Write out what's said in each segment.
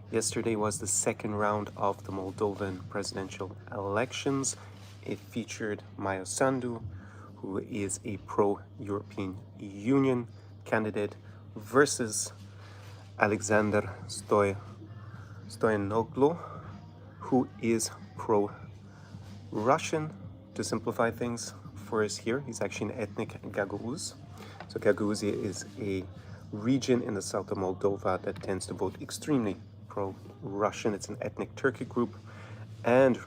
Yesterday was the second round of the Moldovan presidential elections. It featured Sandu, who is a pro-European Union candidate, versus Alexander Stoyanoglu, who is pro-Russian. To simplify things for us here, he's actually an ethnic Gagauz. So Gagauzia is a region in the south of Moldova that tends to vote extremely pro-Russian. It's an ethnic Turkic group. And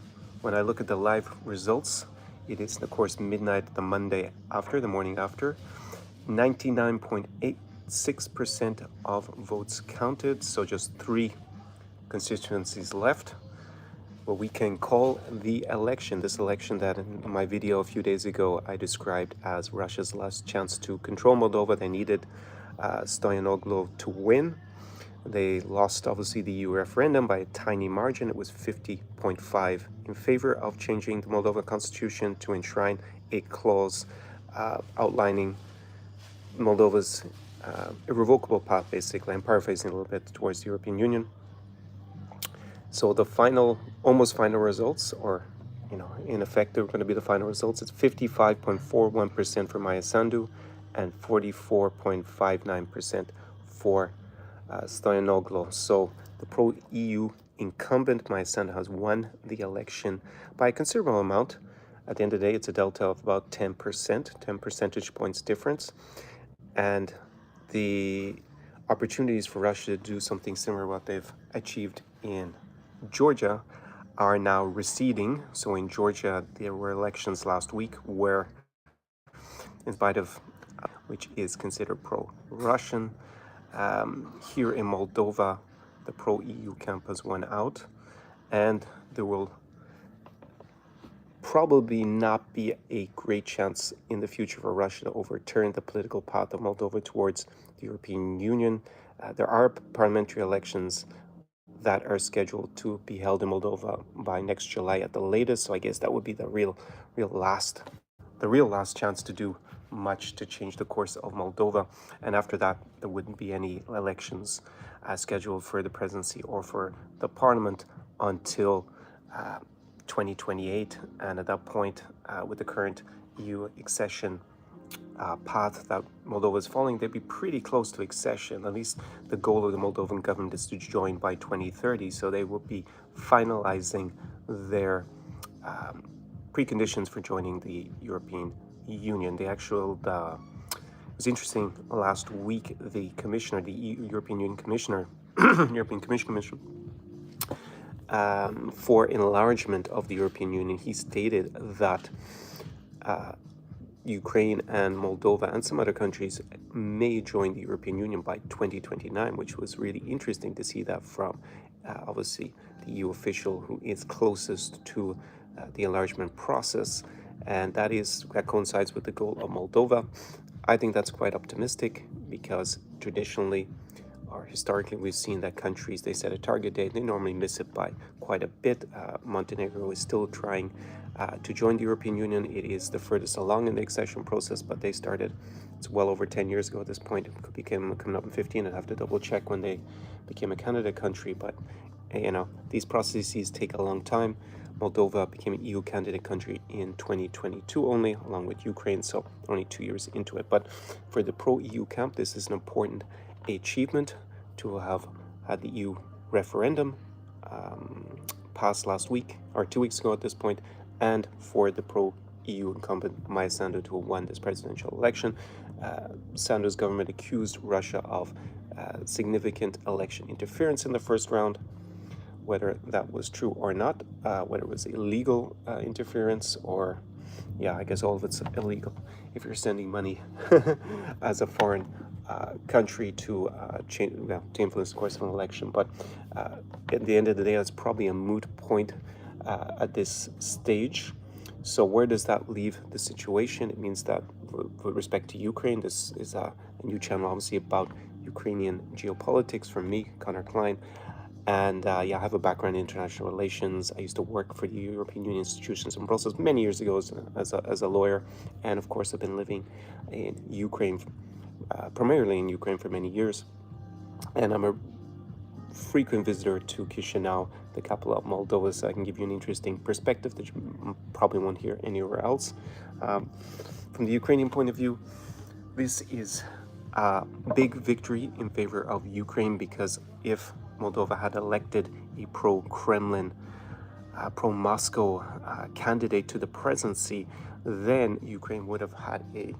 when I look at the live results, it is, of course, midnight the Monday after, the morning after. 99.86% of votes counted, so just 3 constituencies left. What we can call the election, this election that in my video a few days ago I described as Russia's last chance to control Moldova. They needed Stoyanoglu to win. They lost, obviously, the EU referendum by a tiny margin. It was 50.5 in favor of changing the Moldovan constitution to enshrine a clause outlining Moldova's irrevocable path, basically. I'm paraphrasing a little bit, towards the European Union. So the final, almost final results, or in effect, they're going to be the final results. It's 55.41% for Sandu and 44.59% for Stoyanoglu. So the pro-EU incumbent Sandu has won the election by a considerable amount. At the end of the day, it's a delta of about 10%, 10 percentage points difference. And the opportunities for Russia to do something similar to what they've achieved in Georgia are now receding. So in Georgia, there were elections last week where, in spite of which is considered pro-Russian, here in Moldova, the pro-EU camp has won out, and there will probably not be a great chance in the future for Russia to overturn the political path of Moldova towards the European Union. There are parliamentary elections that are scheduled to be held in Moldova by next July at the latest. So I guess that would be the real last chance to do much to change the course of Moldova. And after that, there wouldn't be any elections scheduled for the presidency or for the parliament until 2028. And at that point, with the current EU accession path that Moldova is following, they'd be pretty close to accession. At least the goal of the Moldovan government is to join by 2030. So they will be finalizing their preconditions for joining the European Union. It was interesting, last week, the commissioner, the European Union commissioner, European Commission commissioner, for enlargement of the European Union, he stated that Ukraine and Moldova and some other countries may join the European Union by 2029, which was really interesting to see that from, obviously, the EU official who is closest to the enlargement process. And that coincides with the goal of Moldova. I think that's quite optimistic because traditionally or historically we've seen that countries, they set a target date, they normally miss it by quite a bit. Montenegro is still trying to join the European Union. It is the furthest along in the accession process, but they started, it's well over 10 years ago at this point. It became coming up in 15. I'd have to double check when they became a candidate country, but these processes take a long time. Moldova became an EU candidate country in 2022 only, along with Ukraine, so only 2 years into it. But for the pro-EU camp, this is an important achievement to have had the EU referendum passed last week, or 2 weeks ago at this point, and for the pro-EU incumbent Sandu to have won this presidential election. Sandu's government accused Russia of significant election interference in the first round. Whether that was true or not, whether it was illegal interference or, yeah, I guess all of it's illegal if you're sending money as a foreign country to influence the course of an election. But at the end of the day, that's probably a moot point at this stage. So where does that leave the situation? It means that with respect to Ukraine, this is a new channel obviously about Ukrainian geopolitics from me, Connor Klein. And I have a background in international relations. I used to work for the European Union institutions in Brussels many years ago as a lawyer. And of course, I've been living in Ukraine, primarily in Ukraine for many years. And I'm a frequent visitor to Chisinau, the capital of Moldova, so I can give you an interesting perspective that you probably won't hear anywhere else. From the Ukrainian point of view, this is a big victory in favor of Ukraine, because if Moldova had elected a pro-Kremlin, pro-Moscow candidate to the presidency, then Ukraine would have had a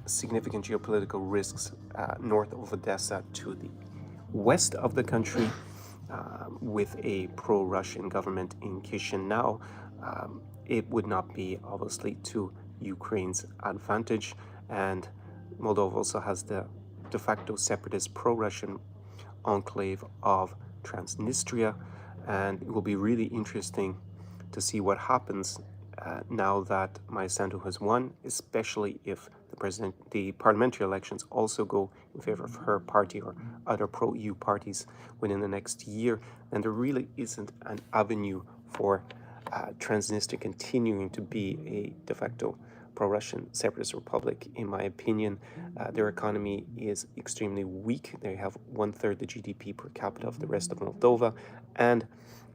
significant geopolitical risks north of Odessa to the west of the country, with a pro-Russian government in Chisinau. It would not be obviously to Ukraine's advantage, and Moldova also has the de facto separatist pro-Russian enclave of Transnistria, and it will be really interesting to see what happens now that Sandu has won, especially if the parliamentary elections also go in favor of her party or other pro-EU parties within the next year. And there really isn't an avenue for Transnistria continuing to be a de facto pro-Russian separatist republic. In my opinion, their economy is extremely weak. They have 1/3 the GDP per capita of the rest of Moldova, and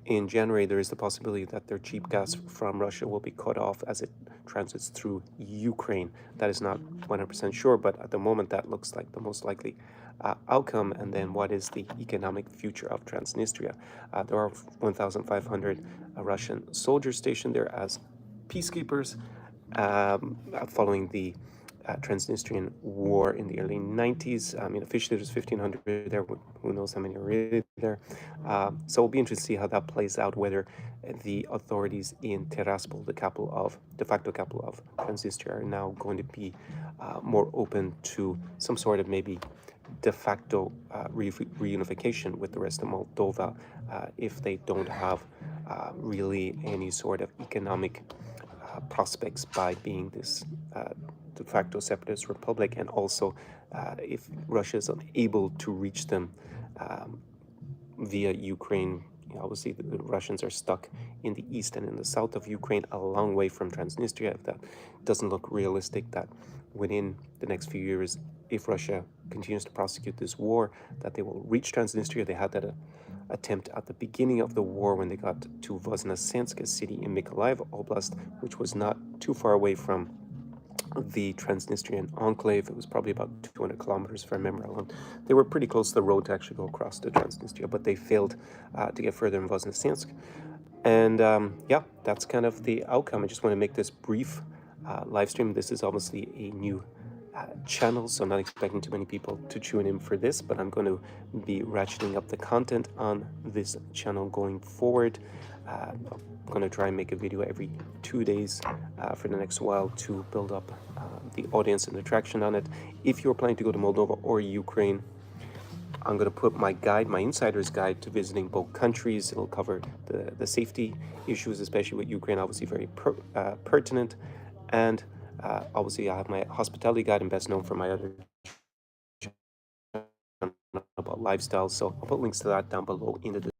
in January, there is the possibility that their cheap gas from Russia will be cut off as it transits through Ukraine. That is not 100% sure, but at the moment, that looks like the most likely outcome. And then what is the economic future of Transnistria? There are 1,500 Russian soldiers stationed there as peacekeepers, following the Transnistrian war in the early 90s. I mean, officially there's 1,500 there. Who knows how many are really there? So it'll be interesting to see how that plays out, whether the authorities in Tiraspol, the de facto capital of Transnistria, are now going to be more open to some sort of maybe de facto reunification with the rest of Moldova, if they don't have really any sort of economic prospects by being this de facto separatist republic, and also if Russia is unable to reach them via Ukraine. Obviously, the Russians are stuck in the east and in the south of Ukraine, a long way from Transnistria. If that doesn't look realistic, that within the next few years, if Russia continues to prosecute this war, that they will reach Transnistria. They had that attempt at the beginning of the war when they got to Voznesensk, a city in Mykolaiv Oblast, which was not too far away from the Transnistrian enclave. It was probably about 200 kilometers, if I remember well. They were pretty close to the road to actually go across to Transnistria, but they failed to get further in Voznesensk. And yeah, that's kind of the outcome. I just want to make this brief live stream. This is obviously a new channel, so I'm not expecting too many people to tune in for this, but I'm going to be ratcheting up the content on this channel going forward. I'm going to try and make a video every 2 days for the next while to build up the audience and attraction on it. If you're planning to go to Moldova or Ukraine, I'm going to put my guide, my insider's guide to visiting both countries. It'll cover the safety issues, especially with Ukraine, obviously very pertinent. And obviously, I have my hospitality guide, and best known for my other channel about lifestyle. So I'll put links to that down below in the description.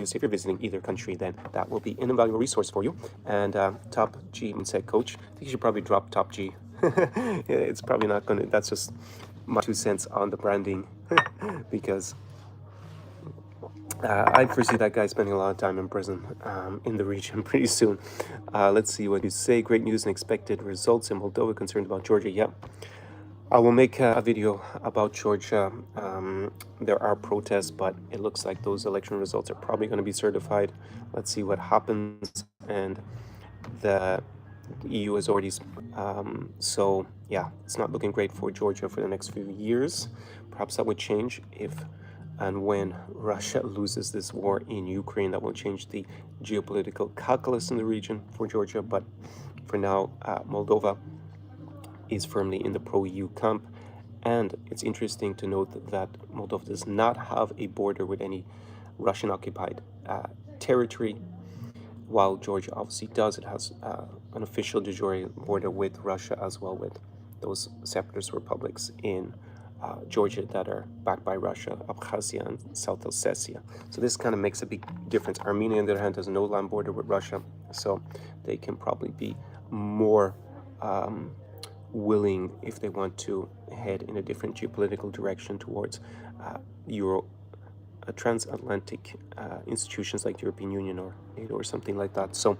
If you're visiting either country, then that will be an invaluable resource for you. And Top G said, Coach, I think you should probably drop Top G. It's probably not going to, that's just my 2 cents on the branding, because I foresee that guy spending a lot of time in prison in the region pretty soon. Let's see what you say. Great news and expected results in Moldova. Concerned about Georgia. Yep. I will make a video about Georgia. There are protests, but it looks like those election results are probably going to be certified. Let's see what happens. And the EU has already... so, yeah, it's not looking great for Georgia for the next few years. Perhaps that would change if and when Russia loses this war in Ukraine. That will change the geopolitical calculus in the region for Georgia. But for now, Moldova is firmly in the pro-EU camp. And it's interesting to note that Moldova does not have a border with any Russian-occupied territory, while Georgia obviously does. It has an official de jure border with Russia, as well with those separatist republics in Georgia that are backed by Russia, Abkhazia and South Ossetia. So this kind of makes a big difference. Armenia, on the other hand, has no land border with Russia, so they can probably be more willing, if they want to head in a different geopolitical direction towards transatlantic institutions like the European Union or NATO or something like that. So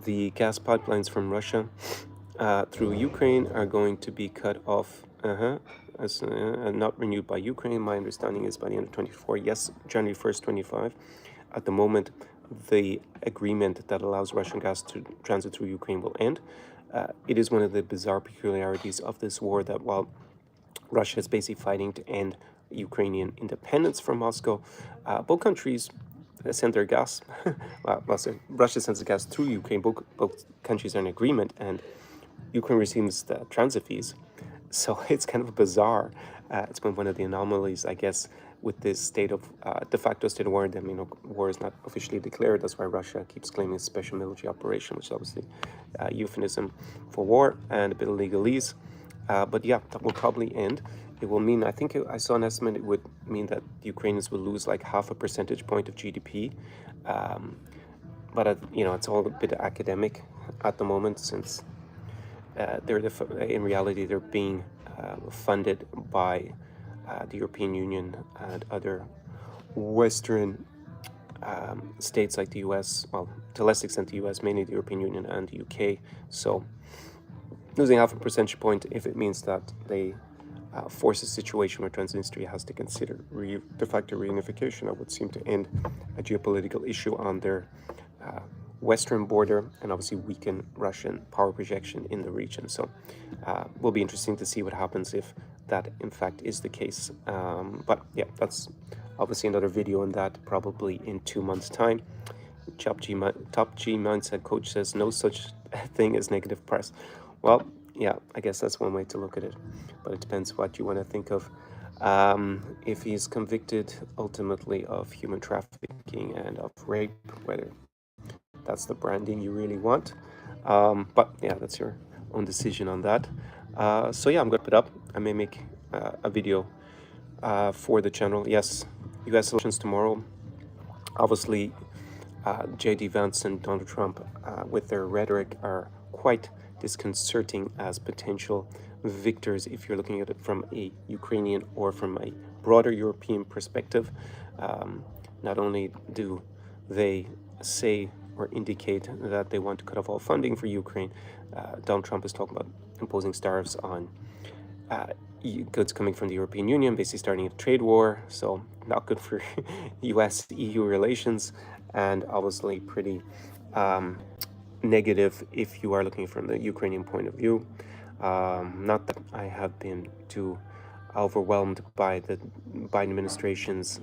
the gas pipelines from Russia through Ukraine are going to be cut off, not renewed by Ukraine. My understanding is by the end of 24. Yes, January 1st, 25. At the moment, the agreement that allows Russian gas to transit through Ukraine will end. It is one of the bizarre peculiarities of this war that while Russia is basically fighting to end Ukrainian independence from Moscow, both countries send their gas. Russia sends the gas through Ukraine. Both countries are in agreement, and Ukraine receives the transit fees. So it's kind of bizarre. It's been one of the anomalies, I guess, with this state of de facto state of war. I mean, war is not officially declared. That's why Russia keeps claiming a special military operation, which is obviously a euphemism for war and a bit of legalese. But yeah, that will probably end. It will mean, I think I saw an estimate, it would mean that the Ukrainians will lose like 0.5 percentage point of GDP. But it's all a bit academic at the moment, since in reality they're being funded by the European Union and other Western states like the US, well, to a less extent the US, mainly the European Union and the UK. So losing 0.5 percentage point, if it means that they force a situation where Transnistria has to consider de facto reunification, that would seem to end a geopolitical issue on their western border and obviously weaken Russian power projection in the region. So will be interesting to see what happens if that in fact is the case. But yeah, that's obviously another video on that probably in 2 months' time. Top G Mindset Coach says no such thing as negative press. Well, yeah, I guess that's one way to look at it, but it depends what you want to think of. If he's convicted ultimately of human trafficking and of rape, whether that's the branding you really want. But yeah, that's your own decision on that. So yeah, I'm going to put up. I may make a video for the channel. Yes, US elections tomorrow. Obviously, J.D. Vance and Donald Trump, with their rhetoric, are quite disconcerting as potential victors if you're looking at it from a Ukrainian or from a broader European perspective. Not only do they say or indicate that they want to cut off all funding for Ukraine, Donald Trump is talking about imposing tariffs on goods coming from the European Union, basically starting a trade war. So not good for US-EU relations, and obviously pretty negative if you are looking from the Ukrainian point of view. Not that I have been too overwhelmed by the Biden administration's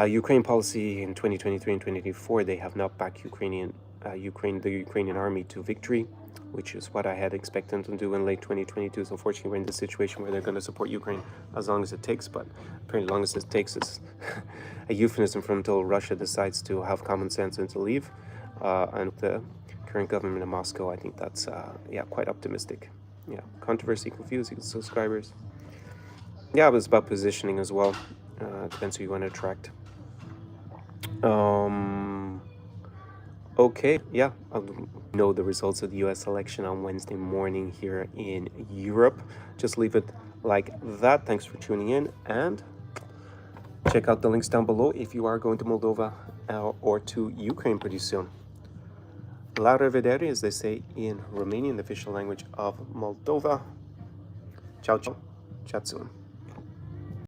Ukraine policy in 2023 and 2024. They have not backed the Ukrainian army to victory, which is what I had expected them to do in late 2022. So unfortunately, we're in this situation where they're going to support Ukraine as long as it takes. But apparently, as long as it takes is a euphemism for until Russia decides to have common sense and to leave. And the current government in Moscow, I think that's quite optimistic. Yeah, controversy equals views equals subscribers. Yeah, it was about positioning as well. Depends who you want to attract. Okay, yeah, I'll know the results of the US election on Wednesday morning here in Europe. Just leave it like that. Thanks for tuning in, and check out the links down below if you are going to Moldova or to Ukraine pretty soon. La revedere, as they say in Romanian, the official language of Moldova. Ciao, ciao. Chat soon.